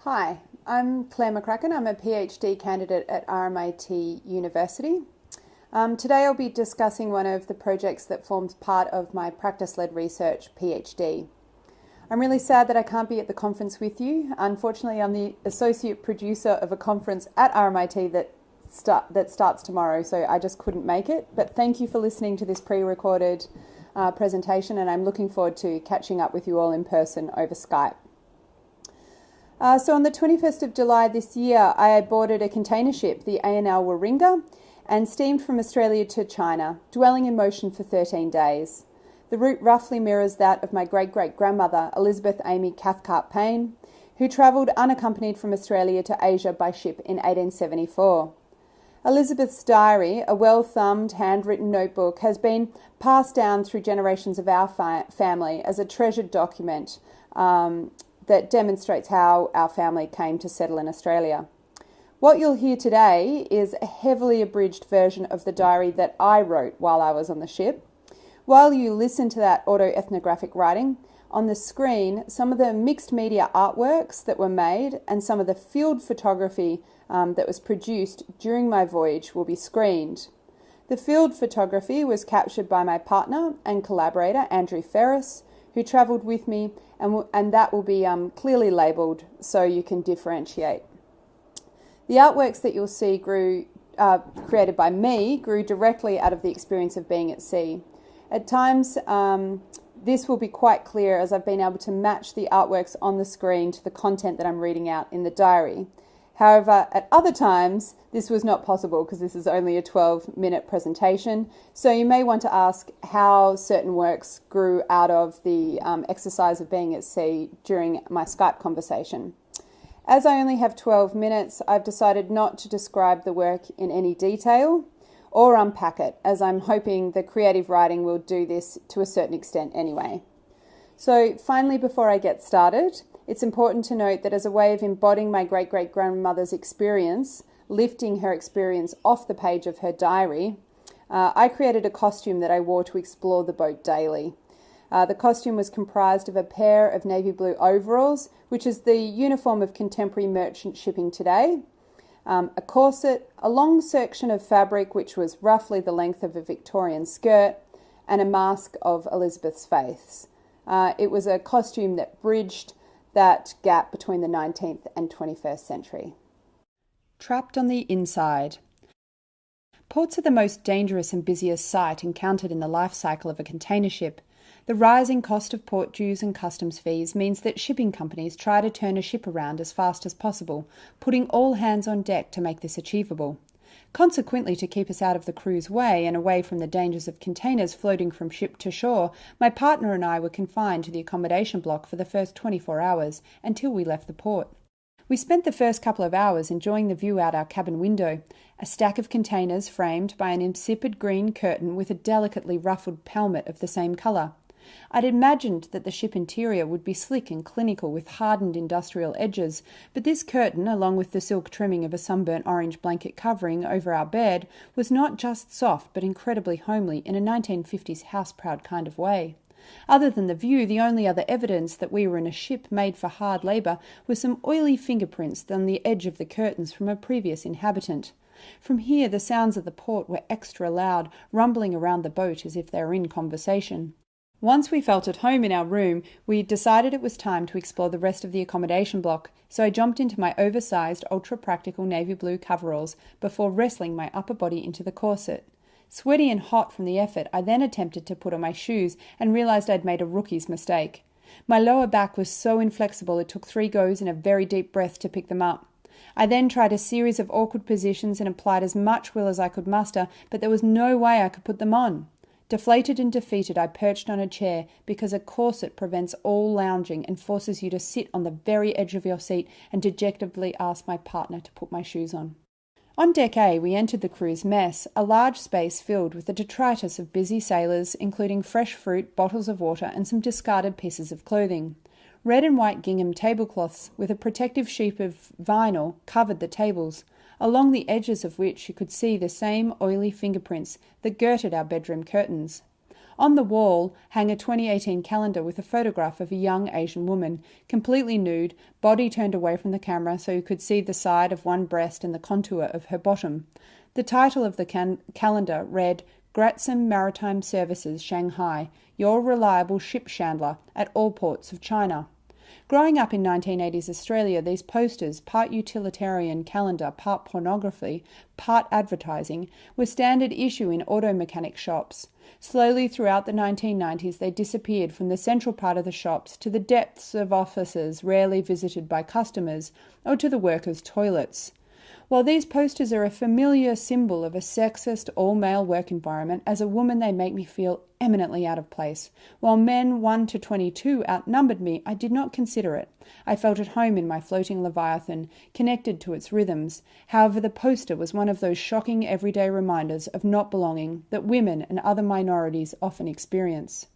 Hi, I'm Claire McCracken. I'm a PhD candidate at RMIT University. Today I'll be discussing one of the projects that forms part of my practice-led research PhD. I'm really sad that I can't be at the conference with you. Unfortunately, I'm the associate producer of a conference at RMIT that starts tomorrow, so I just couldn't make it. But thank you for listening to this pre-recorded presentation, and I'm looking forward to catching up with you all in person over Skype. So on the 21st of July this year, I boarded a container ship, the ANL Warringah, and steamed from Australia to China, dwelling in motion for 13 days. The route roughly mirrors that of my great-great-grandmother, Elizabeth Amy Cathcart Payne, who travelled unaccompanied from Australia to Asia by ship in 1874. Elizabeth's diary, a well-thumbed, handwritten notebook, has been passed down through generations of our family as a treasured document that demonstrates how our family came to settle in Australia. What you'll hear today is a heavily abridged version of the diary that I wrote while I was on the ship. While you listen to that autoethnographic writing, on the screen, some of the mixed media artworks that were made and some of the field photography that was produced during my voyage will be screened. The field photography was captured by my partner and collaborator, Andrew Ferris, who travelled with me, and that will be clearly labelled so you can differentiate. The artworks that you'll see created by me grew directly out of the experience of being at sea. At times, this will be quite clear as I've been able to match the artworks on the screen to the content that I'm reading out in the diary. However, at other times, this was not possible because this is only a 12-minute presentation. So you may want to ask how certain works grew out of the exercise of being at sea during my Skype conversation. As I only have 12 minutes, I've decided not to describe the work in any detail or unpack it, as I'm hoping the creative writing will do this to a certain extent anyway. So finally, before I get started, it's important to note that as a way of embodying my great-great-grandmother's experience, lifting her experience off the page of her diary, I created a costume that I wore to explore the boat daily. The costume was comprised of a pair of navy blue overalls, which is the uniform of contemporary merchant shipping today, a corset, a long section of fabric which was roughly the length of a Victorian skirt, and a mask of Elizabeth's face. It was a costume that bridged that gap between the 19th and 21st century. Trapped on the inside. Ports are the most dangerous and busiest site encountered in the life cycle of a container ship. The rising cost of port dues and customs fees means that shipping companies try to turn a ship around as fast as possible, putting all hands on deck to make this achievable. Consequently, to keep us out of the crew's way and away from the dangers of containers floating from ship to shore, my partner and I were confined to the accommodation block for the first 24 hours until we left the port. We spent the first couple of hours enjoying the view out our cabin window, a stack of containers framed by an insipid green curtain with a delicately ruffled pelmet of the same colour. I'd imagined that the ship interior would be slick and clinical with hardened industrial edges, but this curtain, along with the silk trimming of a sunburnt orange blanket covering over our bed, was not just soft but incredibly homely in a 1950s house-proud kind of way. Other than the view, the only other evidence that we were in a ship made for hard labour was some oily fingerprints on the edge of the curtains from a previous inhabitant. From here, the sounds of the port were extra loud, rumbling around the boat as if they were in conversation. Once we felt at home in our room, we decided it was time to explore the rest of the accommodation block, so I jumped into my oversized, ultra-practical navy blue coveralls before wrestling my upper body into the corset. Sweaty and hot from the effort, I then attempted to put on my shoes and realised I'd made a rookie's mistake. My lower back was so inflexible it took 3 goes and a very deep breath to pick them up. I then tried a series of awkward positions and applied as much will as I could muster, but there was no way I could put them on. Deflated and defeated, I perched on a chair because a corset prevents all lounging and forces you to sit on the very edge of your seat and dejectedly ask my partner to put my shoes on. On Deck A, we entered the crew's mess, a large space filled with the detritus of busy sailors, including fresh fruit, bottles of water, and some discarded pieces of clothing. Red and white gingham tablecloths with a protective sheet of vinyl covered the tables, along the edges of which you could see the same oily fingerprints that girted our bedroom curtains. On the wall hang a 2018 calendar with a photograph of a young Asian woman, completely nude, body turned away from the camera so you could see the side of one breast and the contour of her bottom. The title of the calendar read, "Gratsam Maritime Services, Shanghai, your reliable ship chandler at all ports of China." Growing up in 1980s Australia, these posters, part utilitarian calendar, part pornography, part advertising, were standard issue in auto mechanic shops. Slowly throughout the 1990s, they disappeared from the central part of the shops to the depths of offices rarely visited by customers, or to the workers' toilets. While these posters are a familiar symbol of a sexist, all-male work environment, as a woman they make me feel eminently out of place. While men 1 to 22 outnumbered me, I did not consider it. I felt at home in my floating leviathan, connected to its rhythms. However, the poster was one of those shocking everyday reminders of not belonging that women and other minorities often experience.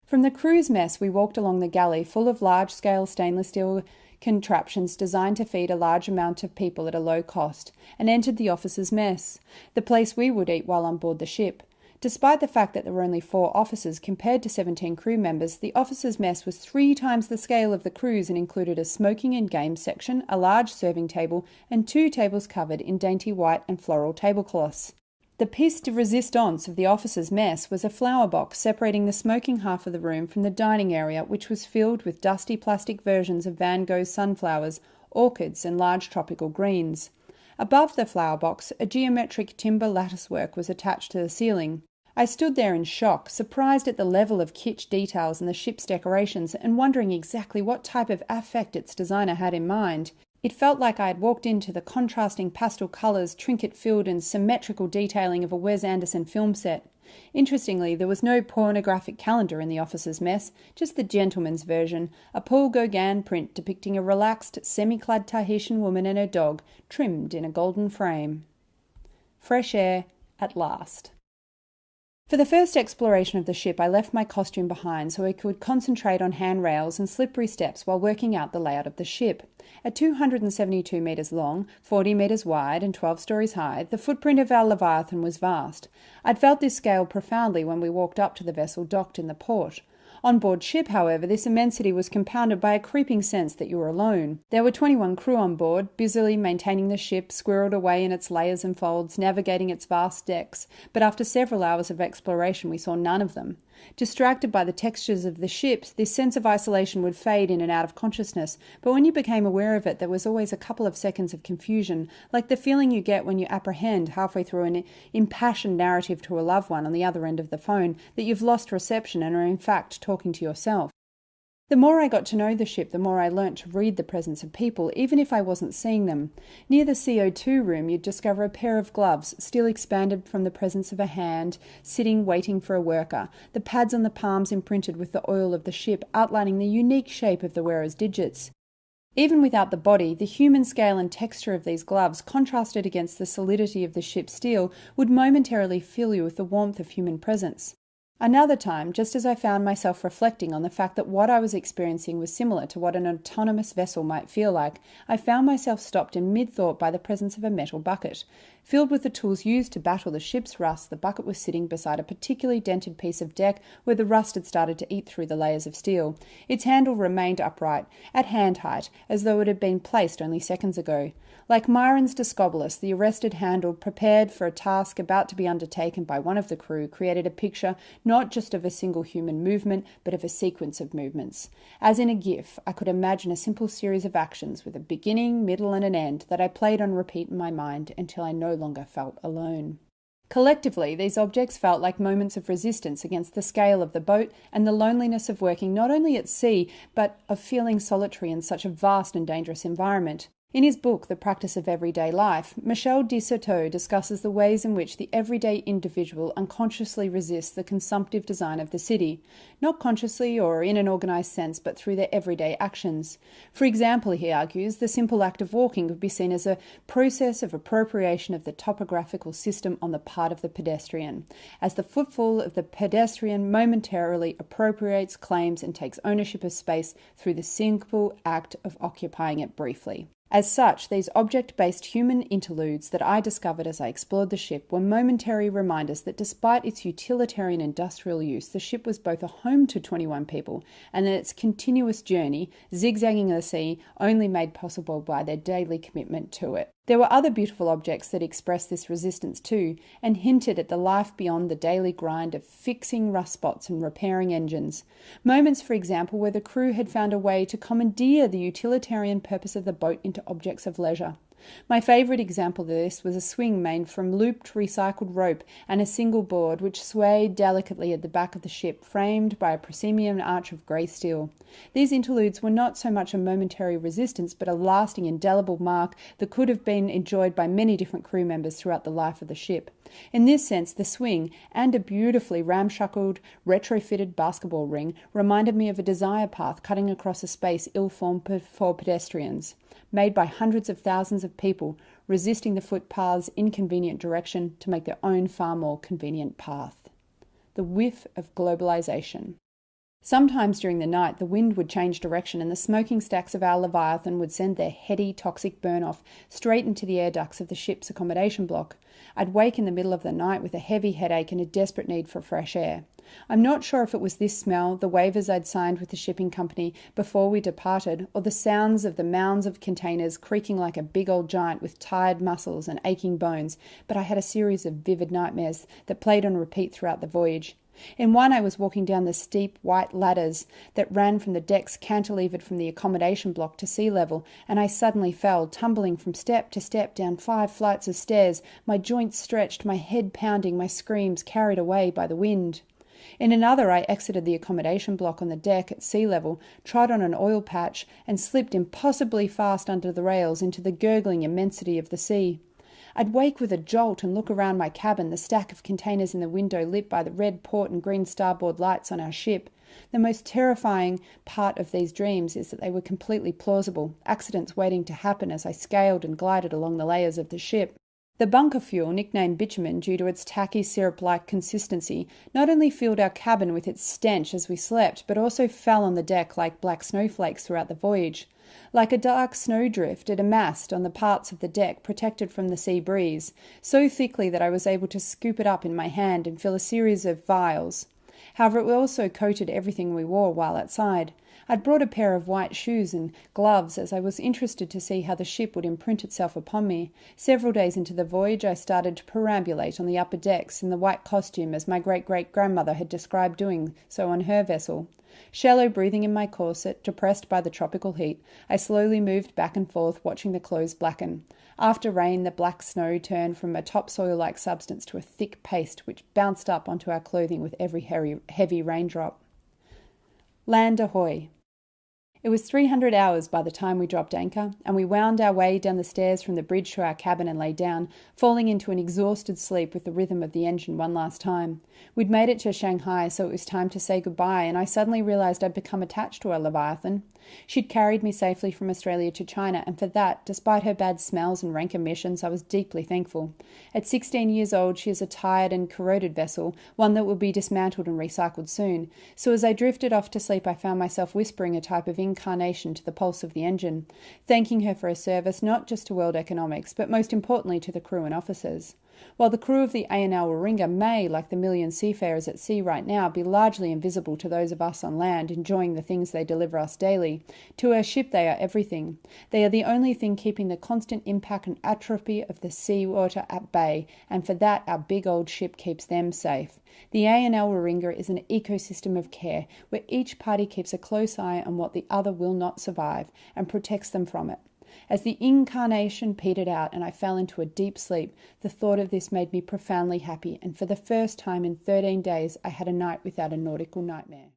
From the crew's mess, we walked along the galley full of large-scale stainless steel contraptions designed to feed a large amount of people at a low cost, and entered the officers' mess, the place we would eat while on board the ship. Despite the fact that there were only 4 officers compared to 17 crew members, the officers' mess was 3 times the scale of the crew's and included a smoking and games section, a large serving table, and 2 tables covered in dainty white and floral tablecloths. The piece de resistance of the officers' mess was a flower box separating the smoking half of the room from the dining area, which was filled with dusty plastic versions of Van Gogh's sunflowers, orchids, and large tropical greens. Above the flower box, a geometric timber latticework was attached to the ceiling. I stood there in shock, surprised at the level of kitsch details in the ship's decorations and wondering exactly what type of affect its designer had in mind. It felt like I had walked into the contrasting pastel colours, trinket-filled and symmetrical detailing of a Wes Anderson film set. Interestingly, there was no pornographic calendar in the officers' mess, just the gentleman's version, a Paul Gauguin print depicting a relaxed, semi-clad Tahitian woman and her dog, trimmed in a golden frame. Fresh air at last. For the first exploration of the ship, I left my costume behind so I could concentrate on handrails and slippery steps while working out the layout of the ship. At 272 metres long, 40 metres wide and 12 stories high, the footprint of our Leviathan was vast. I'd felt this scale profoundly when we walked up to the vessel docked in the port. On board ship, however, this immensity was compounded by a creeping sense that you were alone. There were 21 crew on board, busily maintaining the ship, squirreled away in its layers and folds, navigating its vast decks, but after several hours of exploration we saw none of them. Distracted by the textures of the ship, this sense of isolation would fade in and out of consciousness, but when you became aware of it, there was always a couple of seconds of confusion, like the feeling you get when you apprehend halfway through an impassioned narrative to a loved one on the other end of the phone that you've lost reception and are in fact talking to yourself. The more I got to know the ship, the more I learnt to read the presence of people, even if I wasn't seeing them. Near the CO2 room, you'd discover a pair of gloves, still expanded from the presence of a hand, sitting waiting for a worker, the pads on the palms imprinted with the oil of the ship, outlining the unique shape of the wearer's digits. Even without the body, the human scale and texture of these gloves, contrasted against the solidity of the ship's steel, would momentarily fill you with the warmth of human presence. Another time, just as I found myself reflecting on the fact that what I was experiencing was similar to what an autonomous vessel might feel like, I found myself stopped in mid-thought by the presence of a metal bucket. Filled with the tools used to battle the ship's rust, the bucket was sitting beside a particularly dented piece of deck where the rust had started to eat through the layers of steel. Its handle remained upright, at hand height, as though it had been placed only seconds ago. Like Myron's Discobolus, the arrested handle, prepared for a task about to be undertaken by one of the crew, created a picture not just of a single human movement, but of a sequence of movements. As in a GIF, I could imagine a simple series of actions with a beginning, middle, and an end that I played on repeat in my mind until I no longer felt alone. Collectively, these objects felt like moments of resistance against the scale of the boat and the loneliness of working not only at sea, but of feeling solitary in such a vast and dangerous environment. In his book, The Practice of Everyday Life, Michel de Certeau discusses the ways in which the everyday individual unconsciously resists the consumptive design of the city, not consciously or in an organised sense, but through their everyday actions. For example, he argues, the simple act of walking could be seen as a process of appropriation of the topographical system on the part of the pedestrian, as the footfall of the pedestrian momentarily appropriates, claims, and takes ownership of space through the simple act of occupying it briefly. As such, these object-based human interludes that I discovered as I explored the ship were momentary reminders that despite its utilitarian industrial use, the ship was both a home to 21 people and that its continuous journey, zigzagging the sea, only made possible by their daily commitment to it. There were other beautiful objects that expressed this resistance too, and hinted at the life beyond the daily grind of fixing rust spots and repairing engines. Moments, for example, where the crew had found a way to commandeer the utilitarian purpose of the boat into objects of leisure. My favourite example of this was a swing made from looped recycled rope and a single board which swayed delicately at the back of the ship, framed by a proscenium arch of grey steel. These interludes were not so much a momentary resistance but a lasting indelible mark that could have been enjoyed by many different crew members throughout the life of the ship. In this sense, the swing and a beautifully ramshackle, retrofitted basketball ring reminded me of a desire path cutting across a space ill-formed for pedestrians, made by hundreds of thousands of people resisting the footpath's inconvenient direction to make their own far more convenient path. The whiff of globalization. Sometimes during the night, the wind would change direction and the smoking stacks of our Leviathan would send their heady, toxic burn-off straight into the air ducts of the ship's accommodation block. I'd wake in the middle of the night with a heavy headache and a desperate need for fresh air. I'm not sure if it was this smell, the waivers I'd signed with the shipping company before we departed, or the sounds of the mounds of containers creaking like a big old giant with tired muscles and aching bones, but I had a series of vivid nightmares that played on repeat throughout the voyage. In one, I was walking down the steep white ladders that ran from the decks cantilevered from the accommodation block to sea level, and I suddenly fell, tumbling from step to step down 5 flights of stairs, my joints stretched, my head pounding, my screams carried away by the wind. In another, I exited the accommodation block on the deck at sea level, trod on an oil patch, and slipped impossibly fast under the rails into the gurgling immensity of the sea. I'd wake with a jolt and look around my cabin, the stack of containers in the window lit by the red port and green starboard lights on our ship. The most terrifying part of these dreams is that they were completely plausible, accidents waiting to happen as I scaled and glided along the layers of the ship. The bunker fuel, nicknamed bitumen due to its tacky syrup-like consistency, not only filled our cabin with its stench as we slept, but also fell on the deck like black snowflakes throughout the voyage. Like a dark snowdrift, it amassed on the parts of the deck protected from the sea breeze, so thickly that I was able to scoop it up in my hand and fill a series of vials. However, it also coated everything we wore while outside. I'd brought a pair of white shoes and gloves as I was interested to see how the ship would imprint itself upon me. Several days into the voyage, I started to perambulate on the upper decks in the white costume as my great-great-grandmother had described doing so on her vessel. Shallow breathing in my corset, depressed by the tropical heat, I slowly moved back and forth, watching the clothes blacken. After rain, the black snow turned from a topsoil-like substance to a thick paste which bounced up onto our clothing with every heavy raindrop. Land ahoy! It was 300 hours by the time we dropped anchor, and we wound our way down the stairs from the bridge to our cabin and lay down, falling into an exhausted sleep with the rhythm of the engine one last time. We'd made it to Shanghai, so it was time to say goodbye, and I suddenly realised I'd become attached to our Leviathan. She'd carried me safely from Australia to China, and for that, despite her bad smells and rank emissions, I was deeply thankful. At 16 years old, she is a tired and corroded vessel, one that will be dismantled and recycled soon. So as I drifted off to sleep, I found myself whispering a type of incarnation to the pulse of the engine, thanking her for her service not just to world economics, but most importantly to the crew and officers. While the crew of the A&L Warringah may, like the million seafarers at sea right now, be largely invisible to those of us on land enjoying the things they deliver us daily, to our ship they are everything. They are the only thing keeping the constant impact and atrophy of the seawater at bay, and for that our big old ship keeps them safe. The A&L Warringah is an ecosystem of care, where each party keeps a close eye on what the other will not survive, and protects them from it. As the incarnation petered out and I fell into a deep sleep, the thought of this made me profoundly happy, and for the first time in 13 days I had a night without a nautical nightmare.